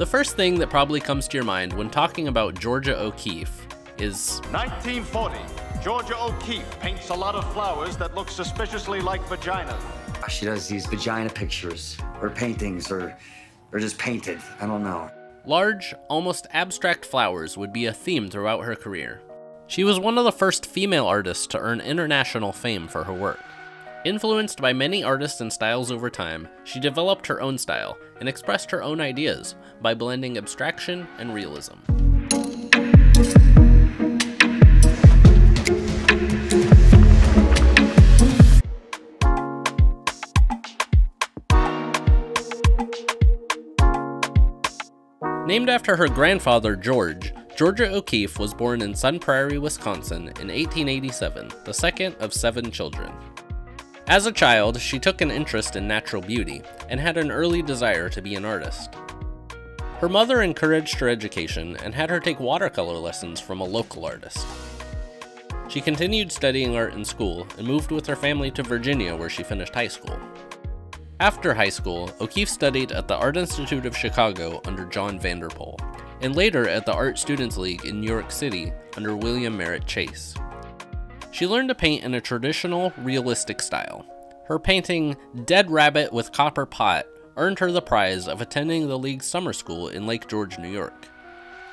The first thing that probably comes to your mind when talking about Georgia O'Keeffe is 1940. Georgia O'Keeffe paints a lot of flowers that look suspiciously like vaginas. She does these vagina pictures, or paintings, or just painted. I don't know. large, almost abstract flowers would be a theme throughout her career. She was one of the first female artists to earn international fame for her work. Influenced by many artists and styles over time, she developed her own style and expressed her own ideas by blending abstraction and realism. Named after her grandfather, George, Georgia O'Keeffe was born in Prairie, Wisconsin in 1887, the second of 7 children. As a child, she took an interest in natural beauty and had an early desire to be an artist. Her mother encouraged her education and had her take watercolor lessons from a local artist. She continued studying art in school and moved with her family to Virginia, where she finished high school. After high school, O'Keeffe studied at the Art Institute of Chicago under John Vanderpoel, and later at the Art Students League in New York City under William Merritt Chase. She learned to paint in a traditional, realistic style. Her painting, Dead Rabbit with Copper Pot, earned her the prize of attending the League's summer school in Lake George, New York.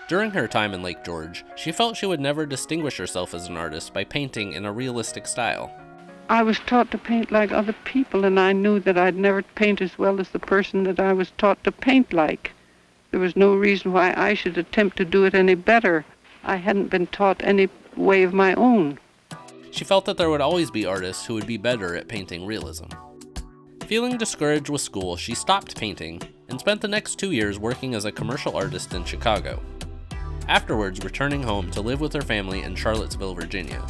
During her time in Lake George, she felt she would never distinguish herself as an artist by painting in a realistic style. I was taught to paint like other people, and I knew that I'd never paint as well as the person that I was taught to paint like. There was no reason why I should attempt to do it any better. I hadn't been taught any way of my own. She felt that there would always be artists who would be better at painting realism. Feeling discouraged with school, she stopped painting and spent the next 2 years working as a commercial artist in Chicago. Afterwards, returning home to live with her family in Charlottesville, Virginia.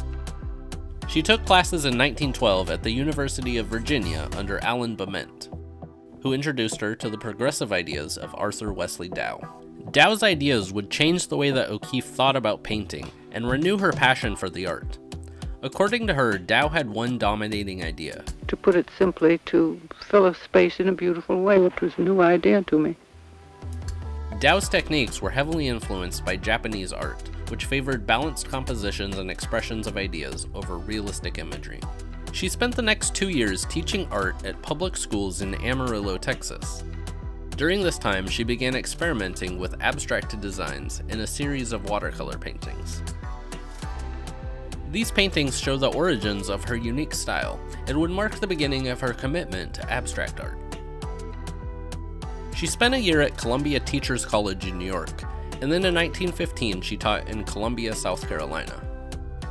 She took classes in 1912 at the University of Virginia under Alon Bement, who introduced her to the progressive ideas of Arthur Wesley Dow. Dow's ideas would change the way that O'Keeffe thought about painting and renew her passion for the art. According to her, Dow had one dominating idea. To put it simply, to fill a space in a beautiful way, which was a new idea to me. Dow's techniques were heavily influenced by Japanese art, which favored balanced compositions and expressions of ideas over realistic imagery. She spent the next 2 years teaching art at public schools in Amarillo, Texas. During this time, she began experimenting with abstract designs in a series of watercolor paintings. These paintings show the origins of her unique style and would mark the beginning of her commitment to abstract art. She spent a year at Columbia Teachers College in New York, and then in 1915 she taught in Columbia, South Carolina.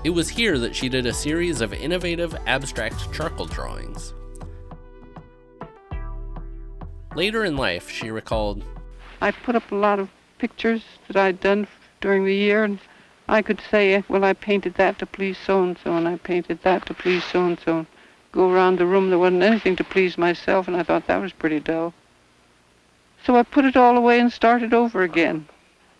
It was here that she did a series of innovative abstract charcoal drawings. Later in life, she recalled, I put up a lot of pictures that I'd done during the year, and I could say, well, I painted that to please so-and-so, and I painted that to please so-and-so. Go around the room, there wasn't anything to please myself, and I thought that was pretty dull. So I put it all away and started over again.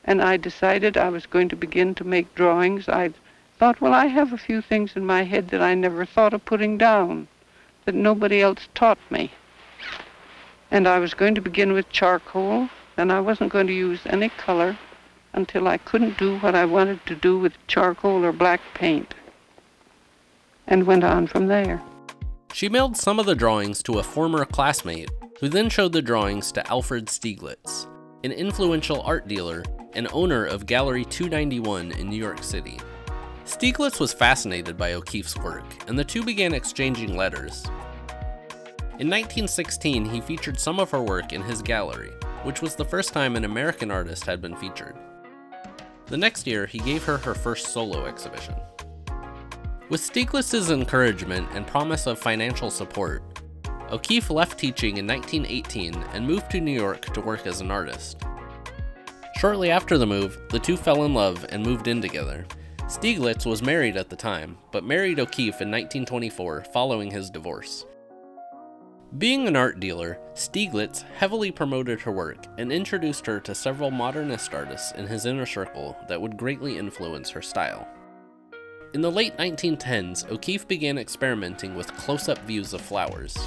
And I decided I was going to begin to make drawings. I thought, well, I have a few things in my head that I never thought of putting down, that nobody else taught me. And I was going to begin with charcoal, and I wasn't going to use any color until I couldn't do what I wanted to do with charcoal or black paint, and went on from there. She mailed some of the drawings to a former classmate, who then showed the drawings to Alfred Stieglitz, an influential art dealer and owner of Gallery 291 in New York City. Stieglitz was fascinated by O'Keeffe's work, and the two began exchanging letters. In 1916, he featured some of her work in his gallery, which was the first time an American artist had been featured. The next year, he gave her her first solo exhibition. With Stieglitz's encouragement and promise of financial support, O'Keeffe left teaching in 1918 and moved to New York to work as an artist. Shortly after the move, the two fell in love and moved in together. Stieglitz was married at the time, but married O'Keeffe in 1924 following his divorce. Being an art dealer, Stieglitz heavily promoted her work and introduced her to several modernist artists in his inner circle that would greatly influence her style. In the late 1910s, O'Keeffe began experimenting with close-up views of flowers.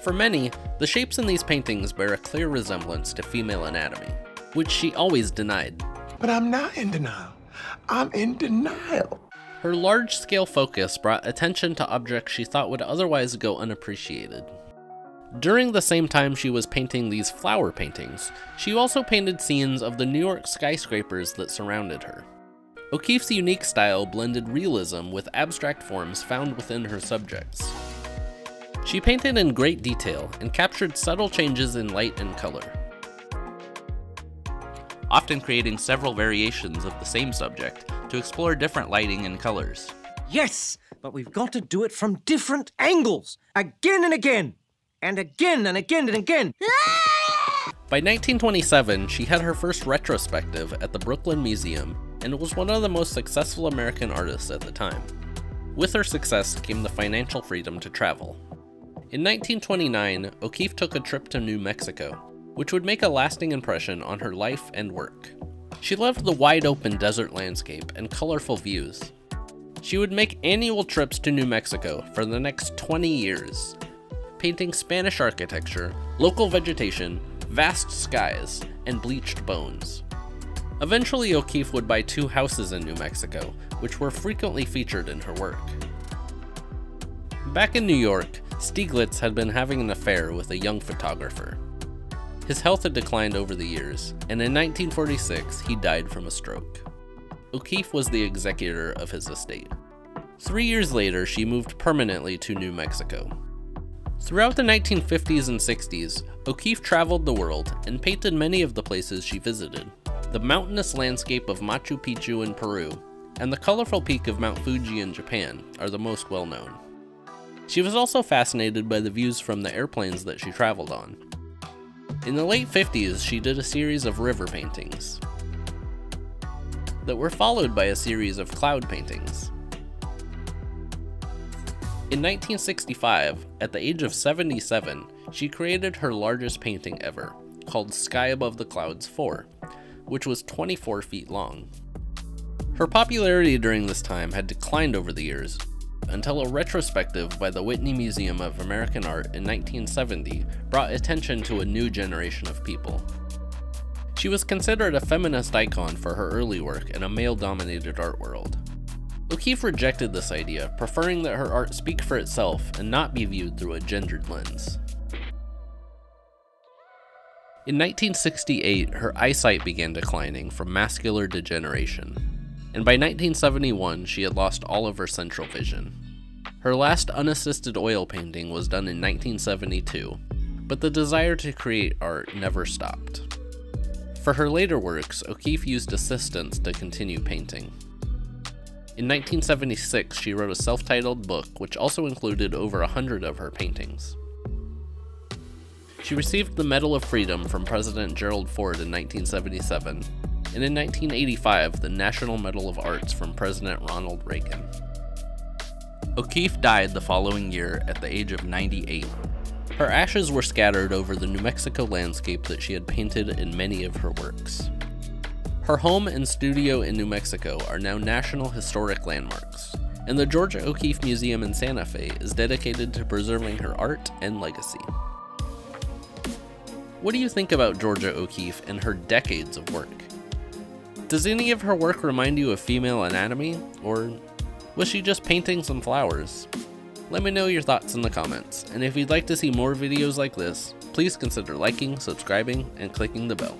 For many, the shapes in these paintings bear a clear resemblance to female anatomy. which she always denied. But I'm not in denial. I'm in denial. Her large-scale focus brought attention to objects she thought would otherwise go unappreciated. During the same time she was painting these flower paintings, she also painted scenes of the New York skyscrapers that surrounded her. O'Keeffe's unique style blended realism with abstract forms found within her subjects. She painted in great detail and captured subtle changes in light and color, often creating several variations of the same subject to explore different lighting and colors. Yes, but we've got to do it from different angles, again and again, and again and again and again. By 1927, she had her first retrospective at the Brooklyn Museum and was one of the most successful American artists at the time. With her success came the financial freedom to travel. In 1929, O'Keeffe took a trip to New Mexico, which would make a lasting impression on her life and work. She loved the wide-open desert landscape and colorful views. She would make annual trips to New Mexico for the next 20 years, painting Spanish architecture, local vegetation, vast skies, and bleached bones. Eventually, O'Keeffe would buy 2 houses in New Mexico, which were frequently featured in her work. Back in New York, Stieglitz had been having an affair with a young photographer. His health had declined over the years, and in 1946 he died from a stroke. O'Keeffe was the executor of his estate. 3 years later, she moved permanently to New Mexico. Throughout the 1950s and 60s, O'Keeffe traveled the world and painted many of the places she visited. The mountainous landscape of Machu Picchu in Peru and the colorful peak of Mount Fuji in Japan are the most well known. She was also fascinated by the views from the airplanes that she traveled on. In the late 50s, she did a series of river paintings that were followed by a series of cloud paintings. In 1965, at the age of 77, she created her largest painting ever, called Sky Above the Clouds 4, which was 24 feet long. Her popularity during this time had declined over the years, until a retrospective by the Whitney Museum of American Art in 1970 brought attention to a new generation of people. She was considered a feminist icon for her early work in a male-dominated art world. O'Keeffe rejected this idea, preferring that her art speak for itself and not be viewed through a gendered lens. In 1968, her eyesight began declining from macular degeneration, and by 1971 she had lost all of her central vision. Her last unassisted oil painting was done in 1972, but the desire to create art never stopped. For her later works, O'Keeffe used assistants to continue painting. In 1976, she wrote a self-titled book which also included over 100 of her paintings. She received the Medal of Freedom from President Gerald Ford in 1977, and in 1985, the National Medal of Arts from President Ronald Reagan. O'Keeffe died the following year at the age of 98. Her ashes were scattered over the New Mexico landscape that she had painted in many of her works. Her home and studio in New Mexico are now National Historic Landmarks, and the Georgia O'Keeffe Museum in Santa Fe is dedicated to preserving her art and legacy. What do you think about Georgia O'Keeffe and her decades of work? Does any of her work remind you of female anatomy, or was she just painting some flowers? Let me know your thoughts in the comments, and if you'd like to see more videos like this, please consider liking, subscribing, and clicking the bell.